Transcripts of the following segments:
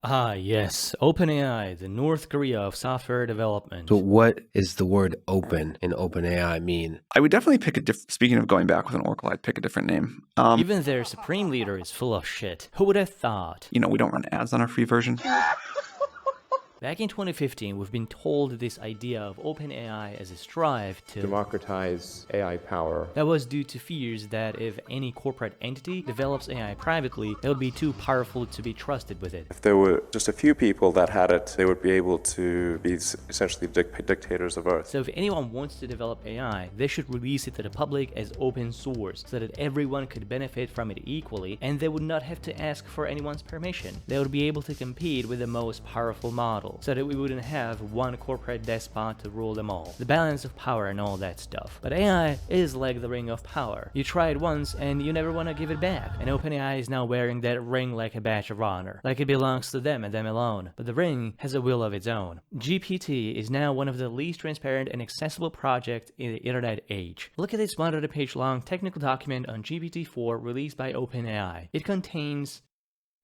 Ah, yes, OpenAI, the North Korea of software development. So what is the word open in OpenAI mean? I would definitely pick a different, speaking of going back with an Oracle, I'd pick a different name. Even their supreme leader is full of shit. Who would have thought? We don't run ads on our free version. Back in 2015, we've been told this idea of OpenAI as a strive to democratize AI power. That was due to fears that if any corporate entity develops AI privately, they would be too powerful to be trusted with it. If there were just a few people that had it, they would be able to be essentially dictators of Earth. So if anyone wants to develop AI, they should release it to the public as open source so that everyone could benefit from it equally, and they would not have to ask for anyone's permission. They would be able to compete with the most powerful model, so that we wouldn't have one corporate despot to rule them all. The balance of power and all that stuff. But AI is like the ring of power. You try it once and you never want to give it back. And OpenAI is now wearing that ring like a badge of honor. Like it belongs to them and them alone. But the ring has a will of its own. GPT is now one of the least transparent and accessible projects in the internet age. Look at this 100-page long technical document on GPT-4 released by OpenAI. It contains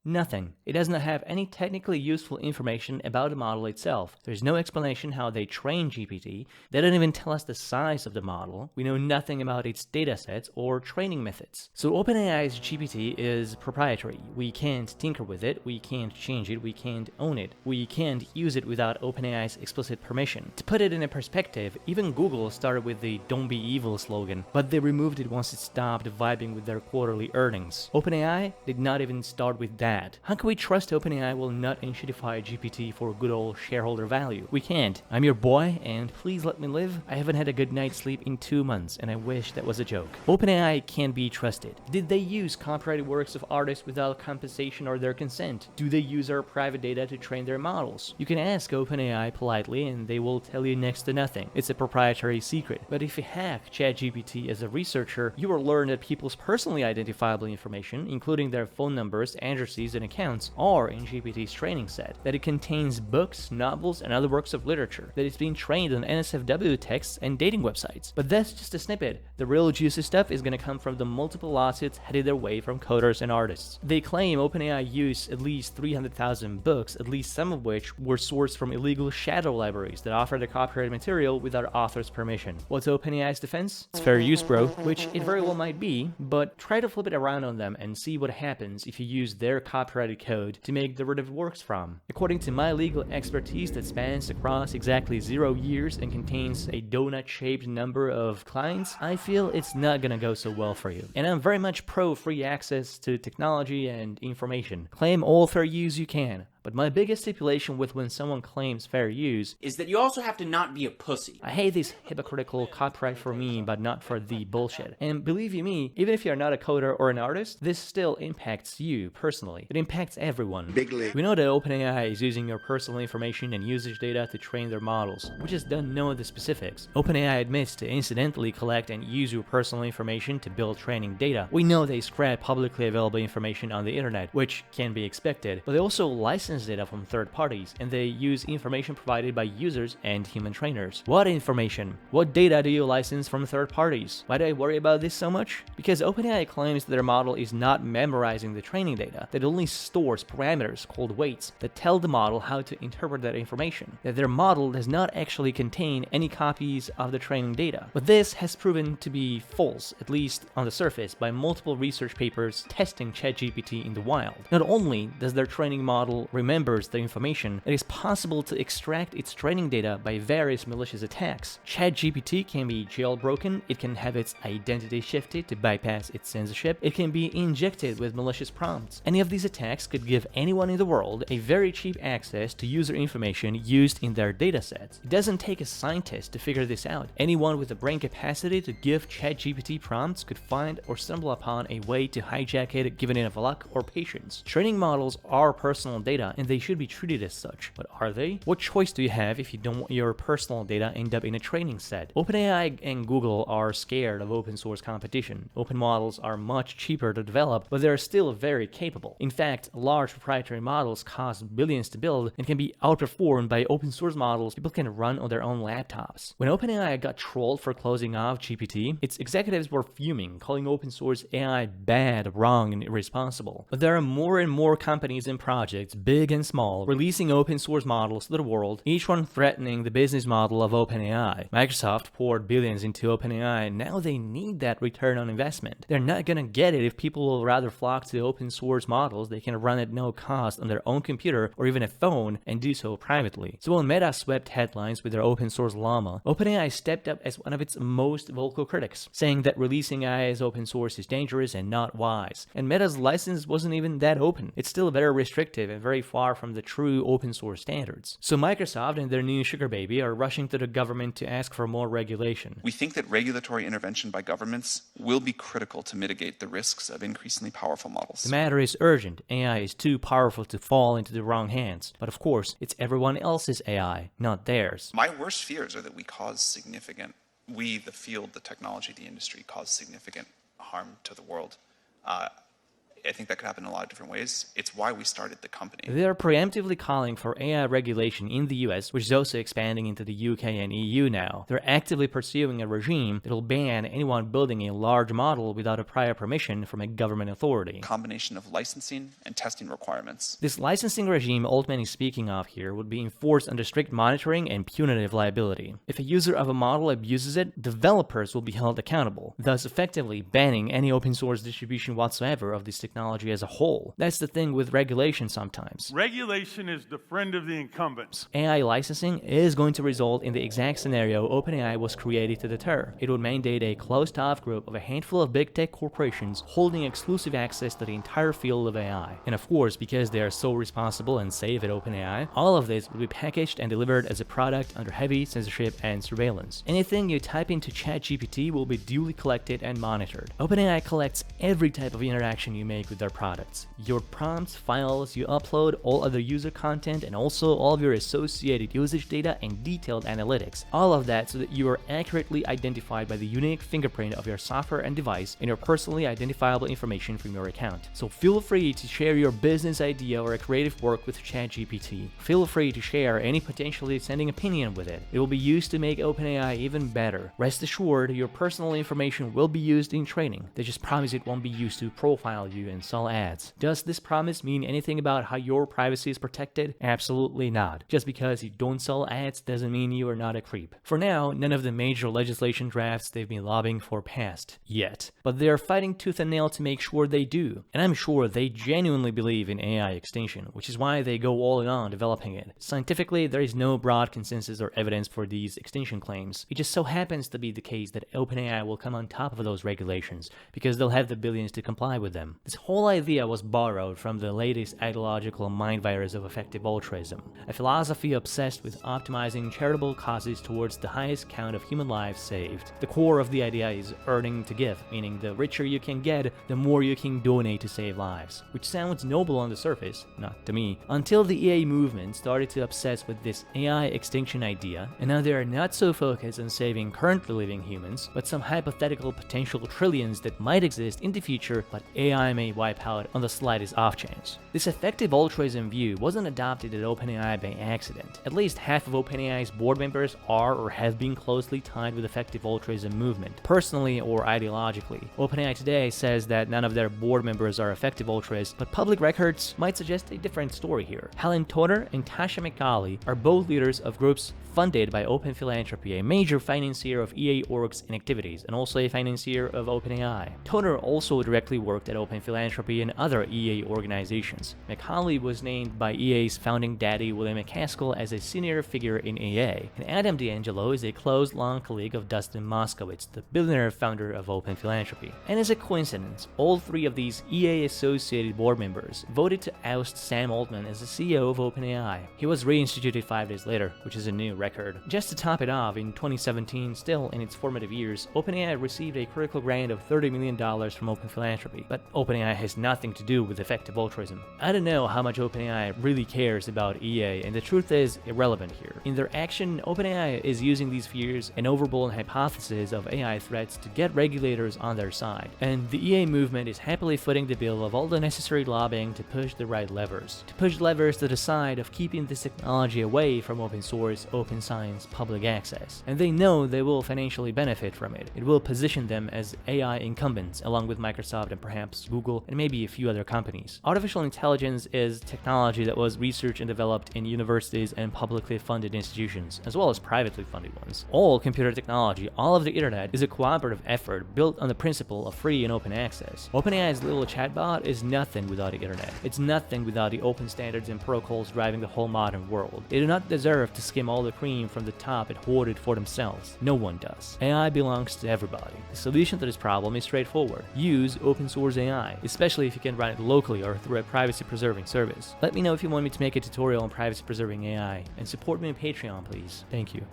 nothing. It does not have any technically useful information about the model itself. There's no explanation how they train GPT. They don't even tell us the size of the model. We know nothing about its datasets or training methods. So OpenAI's GPT is proprietary. We can't tinker with it. We can't change it. We can't own it. We can't use it without OpenAI's explicit permission. To put it in a perspective, even Google started with the "Don't be evil" slogan, but they removed it once it stopped vibing with their quarterly earnings. OpenAI did not even start with that. How can we trust OpenAI will not enshittify GPT for good old shareholder value? We can't. I'm your boy, and please let me live. I haven't had a good night's sleep in 2 months, and I wish that was a joke. OpenAI can't be trusted. Did they use copyrighted works of artists without compensation or their consent? Do they use our private data to train their models? You can ask OpenAI politely, and they will tell you next to nothing. It's a proprietary secret. But if you hack ChatGPT as a researcher, you will learn that people's personally identifiable information, including their phone numbers, addresses, and accounts, are in GPT's training set, that it contains books, novels, and other works of literature, that it's being trained on NSFW texts and dating websites. But that's just a snippet. The real juicy stuff is going to come from the multiple lawsuits headed their way from coders and artists. They claim OpenAI used at least 300,000 books, at least some of which were sourced from illegal shadow libraries that offer the copyrighted material without author's permission. What's OpenAI's defense? It's fair use, bro, which it very well might be, but try to flip it around on them and see what happens if you use their copyrighted code to make derivative works from. According to my legal expertise that spans across exactly 0 years and contains a donut-shaped number of clients, I feel it's not gonna go so well for you. And I'm very much pro free access to technology and information. Claim all fair use you can. But my biggest stipulation with when someone claims fair use is that you also have to not be a pussy. I hate this hypocritical copyright for me but not for thee bullshit. And believe you me, even if you're not a coder or an artist, this still impacts you personally. It impacts everyone. Bigly. We know that OpenAI is using your personal information and usage data to train their models. We just don't know the specifics. OpenAI admits to incidentally collect and use your personal information to build training data. We know they scrap publicly available information on the internet, which can be expected, but they also license data from third parties, and they use information provided by users and human trainers. What information? What data do you license from third parties? Why do I worry about this so much? Because OpenAI claims that their model is not memorizing the training data, that it only stores parameters called weights that tell the model how to interpret that information, that their model does not actually contain any copies of the training data. But this has proven to be false, at least on the surface, by multiple research papers testing ChatGPT in the wild. Not only does their training model remembers the information, it is possible to extract its training data by various malicious attacks. ChatGPT can be jailbroken, it can have its identity shifted to bypass its censorship, it can be injected with malicious prompts. Any of these attacks could give anyone in the world a very cheap access to user information used in their datasets. It doesn't take a scientist to figure this out. Anyone with the brain capacity to give ChatGPT prompts could find or stumble upon a way to hijack it given enough luck or patience. Training models are personal data, and they should be treated as such. But are they? What choice do you have if you don't want your personal data end up in a training set? OpenAI and Google are scared of open source competition. Open models are much cheaper to develop, but they're still very capable. In fact, large proprietary models cost billions to build and can be outperformed by open source models people can run on their own laptops. When OpenAI got trolled for closing off GPT, its executives were fuming, calling open source AI bad, wrong, and irresponsible. But there are more and more companies and projects, big big and small, releasing open source models to the world, each one threatening the business model of OpenAI. Microsoft poured billions into OpenAI, and now they need that return on investment. They're not gonna get it if people will rather flock to open source models they can run at no cost on their own computer or even a phone and do so privately. So when Meta swept headlines with their open source llama, OpenAI stepped up as one of its most vocal critics, saying that releasing AI as open source is dangerous and not wise. And Meta's license wasn't even that open. It's still very restrictive and very far from the true open source standards. So Microsoft and their new sugar baby are rushing to the government to ask for more regulation. We think that regulatory intervention by governments will be critical to mitigate the risks of increasingly powerful models. The matter is urgent. AI is too powerful to fall into the wrong hands. But of course, it's everyone else's AI, not theirs. My worst fears are that we, the field, the technology, the industry, cause significant harm to the world. I think that could happen in a lot of different ways. It's why we started the company. They are preemptively calling for AI regulation in the US, which is also expanding into the UK and EU now. They're actively pursuing a regime that will ban anyone building a large model without a prior permission from a government authority. Combination of licensing and testing requirements. This licensing regime Altman is speaking of here would be enforced under strict monitoring and punitive liability. If a user of a model abuses it, developers will be held accountable, thus effectively banning any open source distribution whatsoever of this technology as a whole. That's the thing with regulation sometimes. Regulation is the friend of the incumbents. AI licensing is going to result in the exact scenario OpenAI was created to deter. It would mandate a closed-off group of a handful of big tech corporations holding exclusive access to the entire field of AI. And of course, because they are so responsible and safe at OpenAI, all of this will be packaged and delivered as a product under heavy censorship and surveillance. Anything you type into ChatGPT will be duly collected and monitored. OpenAI collects every type of interaction you make with their products. Your prompts, files you upload, all other user content, and also all of your associated usage data and detailed analytics. All of that so that you are accurately identified by the unique fingerprint of your software and device and your personally identifiable information from your account. So feel free to share your business idea or a creative work with ChatGPT. Feel free to share any potentially dissenting opinion with it. It will be used to make OpenAI even better. Rest assured, your personal information will be used in training. They just promise it won't be used to profile you and sell ads. Does this promise mean anything about how your privacy is protected? Absolutely not. Just because you don't sell ads doesn't mean you are not a creep. For now, none of the major legislation drafts they've been lobbying for passed yet, but they are fighting tooth and nail to make sure they do. And I'm sure they genuinely believe in AI extinction, which is why they go all in on developing it. Scientifically, there is no broad consensus or evidence for these extinction claims. It just so happens to be the case that OpenAI will come on top of those regulations because they'll have the billions to comply with them. This whole idea was borrowed from the latest ideological mind virus of effective altruism, a philosophy obsessed with optimizing charitable causes towards the highest count of human lives saved. The core of the idea is earning to give, meaning the richer you can get, the more you can donate to save lives, which sounds noble on the surface, not to me, until the EA movement started to obsess with this AI extinction idea, and now they are not so focused on saving currently living humans, but some hypothetical potential trillions that might exist in the future, but AI may wipe out on the slightest off chance. This effective altruism view wasn't adopted at OpenAI by accident. At least half of OpenAI's board members are or have been closely tied with effective altruism movement, personally or ideologically. OpenAI today says that none of their board members are effective altruists, but public records might suggest a different story here. Helen Toner and Tasha McCauley are both leaders of groups funded by Open Philanthropy, a major financier of EA orgs and activities, and also a financier of OpenAI. Toner also directly worked at Open Philanthropy and other EA organizations. McCauley was named by EA's founding daddy William McCaskill as a senior figure in EA, and Adam D'Angelo is a close long colleague of Dustin Moskowitz, the billionaire founder of Open Philanthropy. And as a coincidence, all three of these EA-associated board members voted to oust Sam Altman as the CEO of OpenAI. He was reinstituted 5 days later, which is a new record. Just to top it off, in 2017, still in its formative years, OpenAI received a critical grant of $30 million from Open Philanthropy, but OpenAI has nothing to do with effective altruism. I don't know how much OpenAI really cares about EA, and the truth is irrelevant here. In their action, OpenAI is using these fears and overblown hypotheses of AI threats to get regulators on their side, and the EA movement is happily footing the bill of all the necessary lobbying to push the right levers. To push levers to the side of keeping this technology away from open source, open science, public access. And they know they will financially benefit from it. It will position them as AI incumbents, along with Microsoft and perhaps Google Google, and maybe a few other companies. Artificial intelligence is technology that was researched and developed in universities and publicly funded institutions, as well as privately funded ones. All computer technology, all of the internet, is a cooperative effort built on the principle of free and open access. OpenAI's little chatbot is nothing without the internet. It's nothing without the open standards and protocols driving the whole modern world. They do not deserve to skim all the cream from the top and hoard it for themselves. No one does. AI belongs to everybody. The solution to this problem is straightforward. Use open source AI, especially if you can run it locally or through a privacy-preserving service. Let me know if you want me to make a tutorial on privacy-preserving AI, and support me on Patreon, please. Thank you.